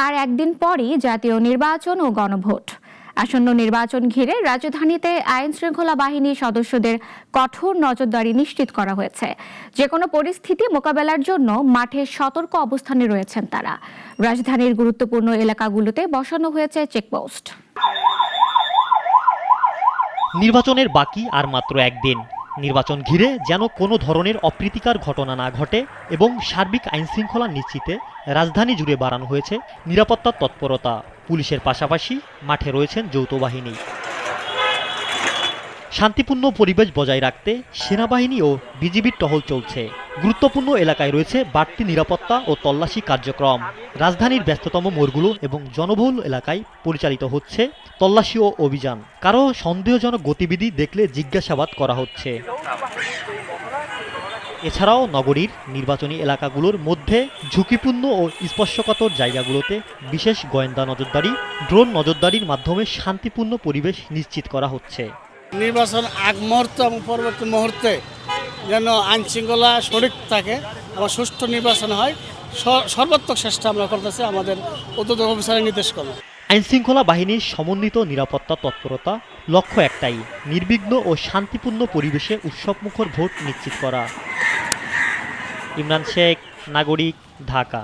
আর একদিন পরই জাতীয় নির্বাচন ও গণভোট। আসন্ন নির্বাচন ঘিরে রাজধানীতে আইন শৃঙ্খলা বাহিনীর সদস্যদের কঠোর নজরদারি নিশ্চিত করা হয়েছে। যে কোনো পরিস্থিতি মোকাবেলার জন্য মাঠে সতর্ক অবস্থানে রয়েছেন তারা। রাজধানীর গুরুত্বপূর্ণ এলাকাগুলোতে বসানো হয়েছে চেকপোস্ট। নির্বাচনের বাকি আর মাত্র একদিন। নির্বাচন ঘিরে যেন কোনো ধরনের অপ্রীতিকর ঘটনা না ঘটে এবং সার্বিক আইনশৃঙ্খলা নিশ্চিতে রাজধানী জুড়ে বাড়ানো হয়েছে নিরাপত্তার তৎপরতা। পুলিশের পাশাপাশি মাঠে রয়েছেন যৌথ বাহিনী। শান্তিপূর্ণ পরিবেশ বজায় রাখতে সেনাবাহিনী ও বিজিবির টহল চলছে। গুরুত্বপূর্ণ এলাকায় রয়েছে বাড়তি নিরাপত্তা ও তল্লাশি কার্যক্রম। রাজধানীর ব্যস্ততম মোড়গুলো এবং জনবহুল এলাকায় পরিচালিত হচ্ছে তল্লাশি ও অভিযান। কারো সন্দেহজনক গতিবিধি দেখলে জিজ্ঞাসাবাদ করা হচ্ছে। এছাড়াও নগরীর নির্বাচনী এলাকাগুলোর মধ্যে ঝুঁকিপূর্ণ ও স্পর্শকাতর জায়গাগুলোতে বিশেষ গোয়েন্দা নজরদারি, ড্রোন নজরদারির মাধ্যমে শান্তিপূর্ণ পরিবেশ নিশ্চিত করা হচ্ছে। নির্বাচন আগ মুহূর্তে এবং পরবর্তী মুহূর্তে যেন আইনশৃঙ্খলা সঠিক থাকে এবং সুষ্ঠু নির্বাচন হয়, সর্বাত্মক চেষ্টা আমরা করতেছি আমাদের ঊর্ধ্বতন অফিসারের নির্দেশ করব। আইনশৃঙ্খলা বাহিনীর সমন্বিত নিরাপত্তা তৎপরতা লক্ষ্য একটাই, নির্বিঘ্ন ও শান্তিপূর্ণ পরিবেশে উৎসবমুখর ভোট নিশ্চিত করা। ইমরান শেখ, নাগরিক, ঢাকা।